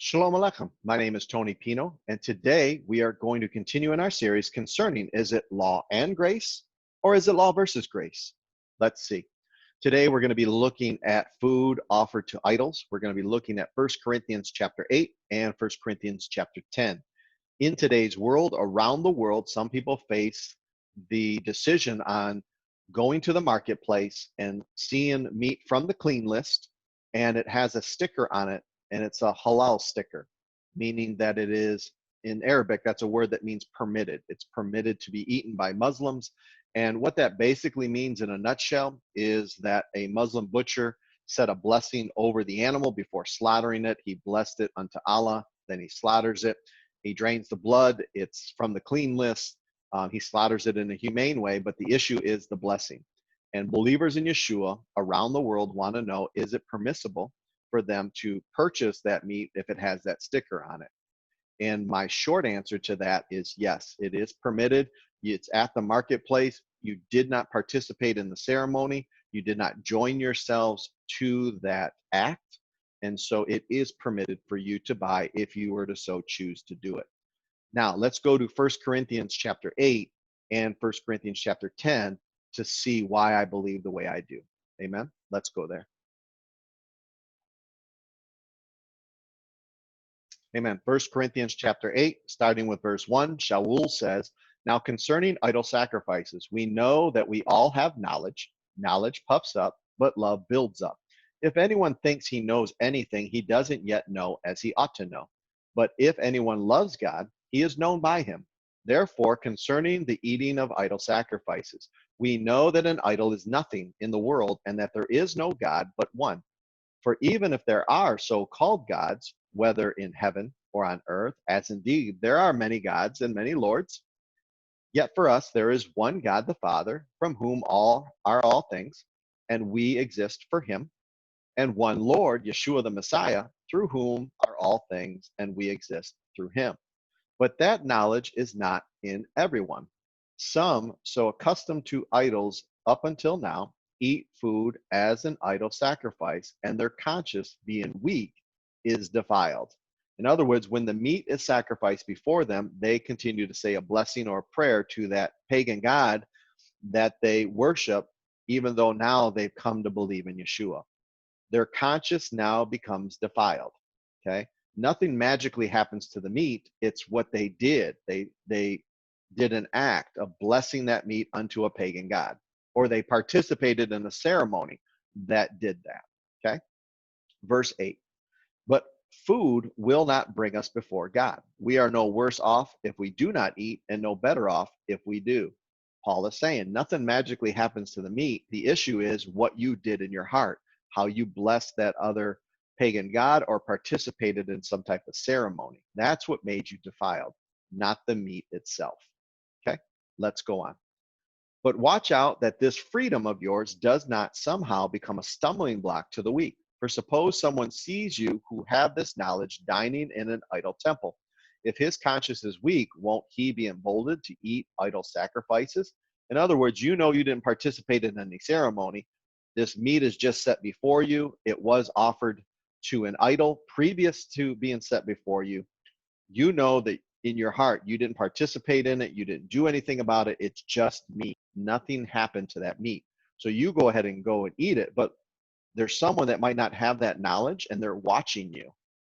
Shalom Aleichem. My name is Tony Pino, and today we are going to continue in our series concerning, is it law and grace, or is it law versus grace? Let's see. Today we're going to be looking at food offered to idols. We're going to be looking at 1 Corinthians chapter 8 and 1 Corinthians chapter 10. In today's world, around the world, some people face the decision on going to the marketplace and seeing meat from the clean list, and it has a sticker on it, and it's a halal sticker, meaning that it is, in Arabic, that's a word that means permitted. It's permitted to be eaten by Muslims. And what that basically means in a nutshell is that a Muslim butcher said a blessing over the animal before slaughtering it. He blessed it unto Allah, then he slaughters it. He drains the blood. It's from the clean list. He slaughters it in a humane way, but the issue is the blessing. And believers in Yeshua around the world want to know, is it permissible for them to purchase that meat if it has that sticker on it? And my short answer to that is yes, it is permitted. It's at the marketplace. You did not participate in the ceremony. You did not join yourselves to that act. And so it is permitted for you to buy if you were to so choose to do it. Now, let's go to 1 Corinthians chapter 8 and 1 Corinthians chapter 10 to see why I believe the way I do. Amen? Let's go there. Amen. 1 Corinthians chapter 8, starting with verse 1, Shaul says, "Now concerning idol sacrifices, we know that we all have knowledge. Knowledge puffs up, but love builds up. If anyone thinks he knows anything, he doesn't yet know as he ought to know. But if anyone loves God, he is known by him. Therefore, concerning the eating of idol sacrifices, we know that an idol is nothing in the world, and that there is no God but one. For even if there are so-called gods, whether in heaven or on earth, as indeed there are many gods and many lords, yet for us there is one God the Father, from whom all things, and we exist for him, and one Lord, Yeshua the Messiah, through whom are all things, and we exist through him. But that knowledge is not in everyone. Some, so accustomed to idols up until now, eat food as an idol sacrifice, and their conscience, being weak, is defiled." In other words, when the meat is sacrificed before them, they continue to say a blessing or a prayer to that pagan god that they worship, even though now they've come to believe in Yeshua. Their conscience now becomes defiled. Okay? Nothing magically happens to the meat. It's what they did. They did an act of blessing that meat unto a pagan god, or they participated in a ceremony that did that. Okay? Verse 8. "But food will not bring us before God. We are no worse off if we do not eat, and no better off if we do." Paul is saying nothing magically happens to the meat. The issue is what you did in your heart, how you blessed that other pagan god or participated in some type of ceremony. That's what made you defiled, not the meat itself. Okay, let's go on. "But watch out that this freedom of yours does not somehow become a stumbling block to the weak. For suppose someone sees you who have this knowledge dining in an idol temple. If his conscience is weak, won't he be emboldened to eat idol sacrifices?" In other words, you know you didn't participate in any ceremony. This meat is just set before you. It was offered to an idol previous to being set before you. You know that in your heart you didn't participate in it, you didn't do anything about it. It's just meat. Nothing happened to that meat. So you go ahead and go and eat it, but there's someone that might not have that knowledge, and they're watching you,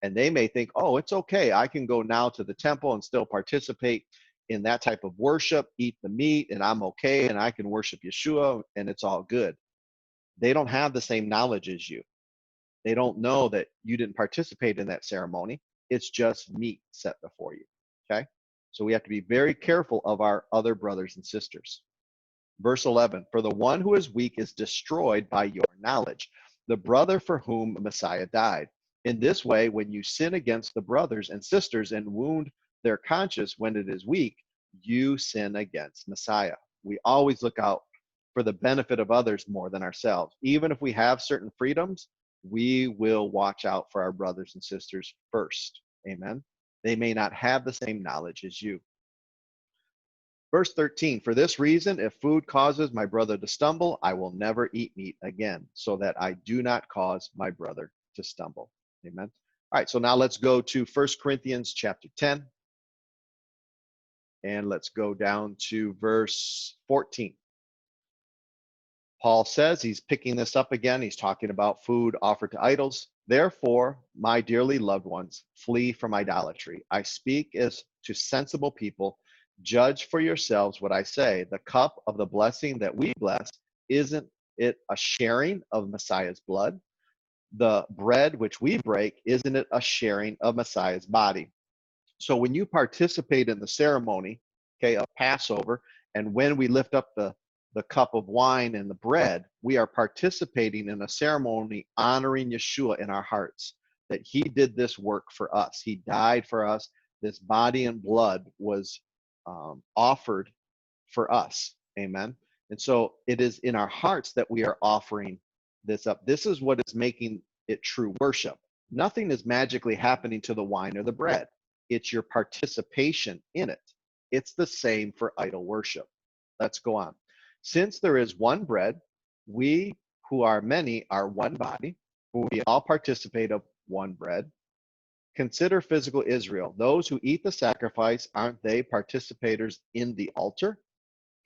and they may think, oh, it's okay, I can go now to the temple and still participate in that type of worship, eat the meat, and I'm okay, and I can worship Yeshua, and it's all good. They don't have the same knowledge as you. They don't know that you didn't participate in that ceremony. It's just meat set before you. Okay? So we have to be very careful of our other brothers and sisters. Verse 11, "For the one who is weak is destroyed by your knowledge, the brother for whom Messiah died. In this way, when you sin against the brothers and sisters and wound their conscience when it is weak, you sin against Messiah." We always look out for the benefit of others more than ourselves. Even if we have certain freedoms, we will watch out for our brothers and sisters first. Amen. They may not have the same knowledge as you. Verse 13, "For this reason, if food causes my brother to stumble, I will never eat meat again, so that I do not cause my brother to stumble." Amen. All right, so now let's go to 1 Corinthians chapter 10, and let's go down to verse 14. Paul says, he's picking this up again. He's talking about food offered to idols. Therefore, my dearly loved ones, flee from idolatry. I speak as to sensible people. Judge for yourselves what I say. The cup of the blessing that we bless, isn't it a sharing of Messiah's blood? The bread which we break, isn't it a sharing of Messiah's body? So when you participate in the ceremony, okay, of Passover, and when we lift up the cup of wine and the bread, we are participating in a ceremony honoring Yeshua in our hearts, that he did this work for us. He died for us. This body and blood was offered for us. Amen. And so it is in our hearts that we are offering this up. This is what is making it true worship. Nothing is magically happening to the wine or the bread. It's your participation in it. It's the same for idol worship. Let's go on. Since there is one bread, we who are many are one body, for we all participate of one bread. Consider physical Israel. Those who eat the sacrifice, aren't they participators in the altar?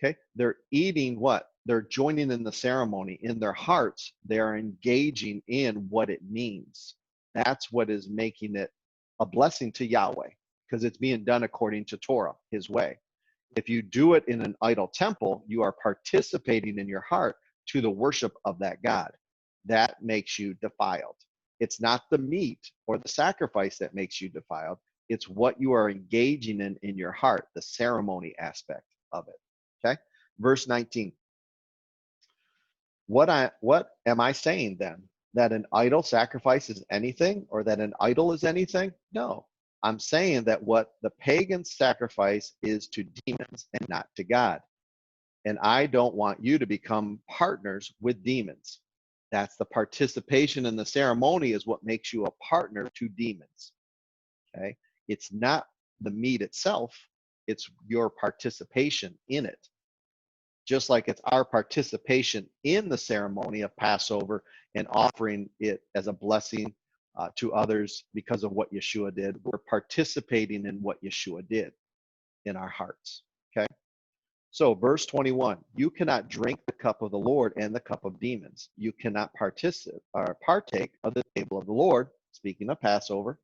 Okay, they're eating what? They're joining in the ceremony. In their hearts, they are engaging in what it means. That's what is making it a blessing to Yahweh, because it's being done according to Torah, his way. If you do it in an idol temple, you are participating in your heart to the worship of that God. That makes you defiled. It's not the meat or the sacrifice that makes you defiled. It's what you are engaging in your heart, the ceremony aspect of it. Okay, verse 19. What am I saying then? That an idol sacrifices anything, or that an idol is anything? No. I'm saying that what the pagans sacrifice is to demons and not to God. And I don't want you to become partners with demons. That's the participation in the ceremony is what makes you a partner to demons. Okay? It's not the meat itself, it's your participation in it. Just like it's our participation in the ceremony of Passover and offering it as a blessing to others because of what Yeshua did. We're participating in what Yeshua did in our hearts. Okay. So, verse 21, you cannot drink the cup of the Lord and the cup of demons. You cannot participate or partake of the table of the Lord, speaking of Passover,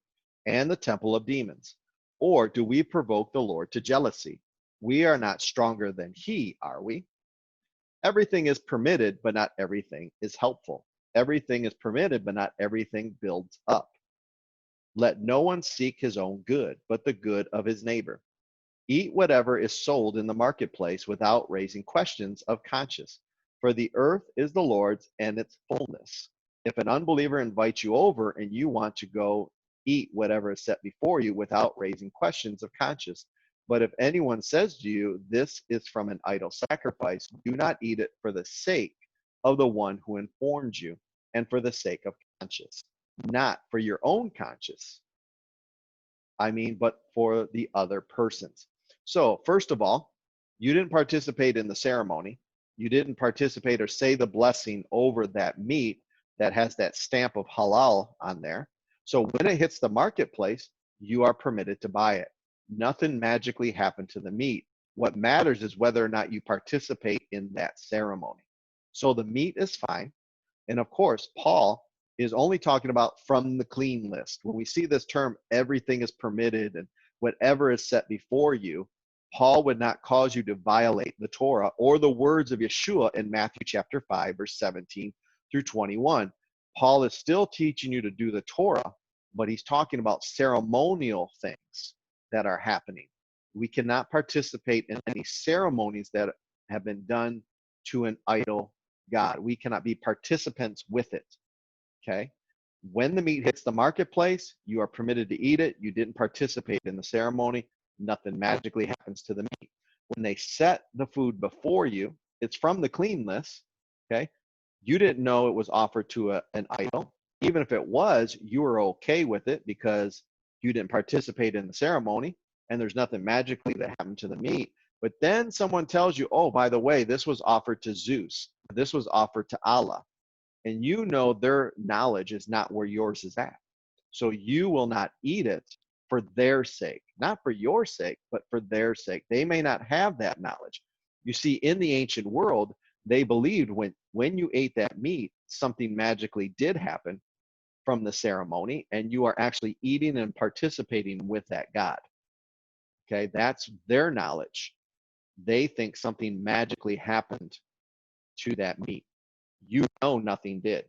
and the temple of demons. Or do we provoke the Lord to jealousy? We are not stronger than he, are we? Everything is permitted, but not everything is helpful. Everything is permitted, but not everything builds up. Let no one seek his own good, but the good of his neighbor. Eat whatever is sold in the marketplace without raising questions of conscience. For the earth is the Lord's and its fullness. If an unbeliever invites you over and you want to go eat whatever is set before you without raising questions of conscience, but if anyone says to you, this is from an idol sacrifice, do not eat it for the sake of the one who informed you and for the sake of conscience, not for your own conscience. But for the other persons. So, first of all, you didn't participate in the ceremony. You didn't participate or say the blessing over that meat that has that stamp of halal on there. So, when it hits the marketplace, you are permitted to buy it. Nothing magically happened to the meat. What matters is whether or not you participate in that ceremony. So, the meat is fine. And of course, Paul is only talking about from the clean list. When we see this term, everything is permitted and whatever is set before you, Paul would not cause you to violate the Torah or the words of Yeshua in Matthew chapter 5, verse 17 through 21. Paul is still teaching you to do the Torah, but he's talking about ceremonial things that are happening. We cannot participate in any ceremonies that have been done to an idol God. We cannot be participants with it. Okay. When the meat hits the marketplace, you are permitted to eat it. You didn't participate in the ceremony. Nothing magically happens to the meat. When they set the food before you, it's from the clean list. Okay. You didn't know it was offered to an idol. Even if it was, you were okay with it because you didn't participate in the ceremony and there's nothing magically that happened to the meat. But then someone tells you, oh, by the way, this was offered to Zeus. This was offered to Allah. And you know their knowledge is not where yours is at. So you will not eat it for their sake, not for your sake, but for their sake. They may not have that knowledge. You see, in the ancient world, they believed when you ate that meat, something magically did happen from the ceremony, and you are actually eating and participating with that God. Okay, that's their knowledge. They think something magically happened to that meat. You know nothing did.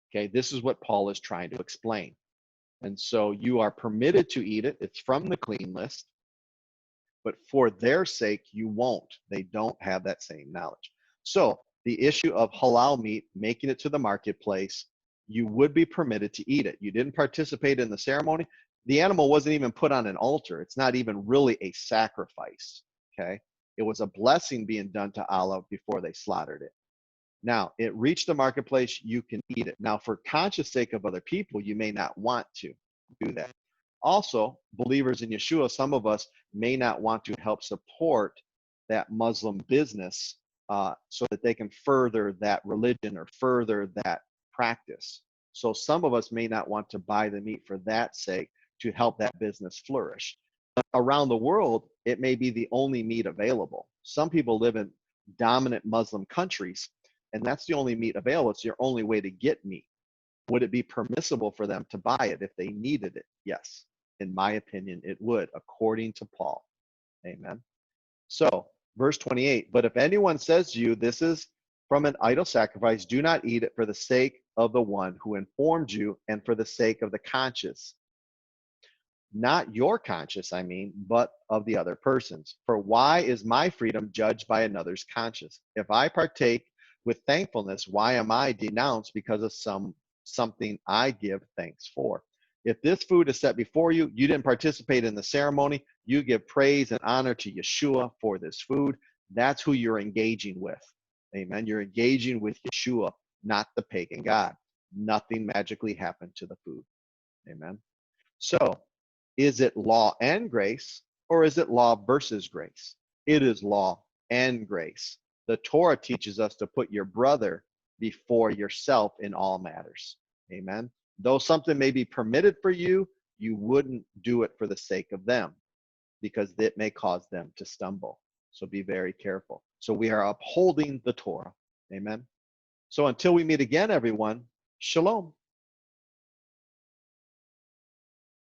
Okay, this is what Paul is trying to explain. And so you are permitted to eat it. It's from the clean list, but for their sake, you won't. They don't have that same knowledge. So the issue of halal meat, making it to the marketplace, you would be permitted to eat it. You didn't participate in the ceremony. The animal wasn't even put on an altar. It's not even really a sacrifice. Okay. It was a blessing being done to Allah before they slaughtered it. Now, it reached the marketplace, you can eat it. Now, for conscious sake of other people, you may not want to do that. Also, believers in Yeshua, some of us may not want to help support that Muslim business so that they can further that religion or further that practice. So some of us may not want to buy the meat for that sake to help that business flourish. Around the world, it may be the only meat available. Some people live in dominant Muslim countries, and that's the only meat available. It's your only way to get meat. Would it be permissible for them to buy it if they needed it? Yes. In my opinion, it would, according to Paul. Amen. So, verse 28, but if anyone says to you, this is from an idol sacrifice, do not eat it for the sake of the one who informed you and for the sake of the conscience. Not your conscience, I mean, but of the other person's. For why is my freedom judged by another's conscience? If I partake with thankfulness, why am I denounced because of something I give thanks for? If this food is set before you, you didn't participate in the ceremony, you give praise and honor to Yeshua for this food. That's who you're engaging with. Amen. You're engaging with Yeshua, not the pagan God. Nothing magically happened to the food. Amen. So, is it law and grace, or is it law versus grace? It is law and grace. The Torah teaches us to put your brother before yourself in all matters. Amen. Though something may be permitted for you, you wouldn't do it for the sake of them because it may cause them to stumble. So be very careful. So we are upholding the Torah. Amen. So until we meet again, everyone, shalom.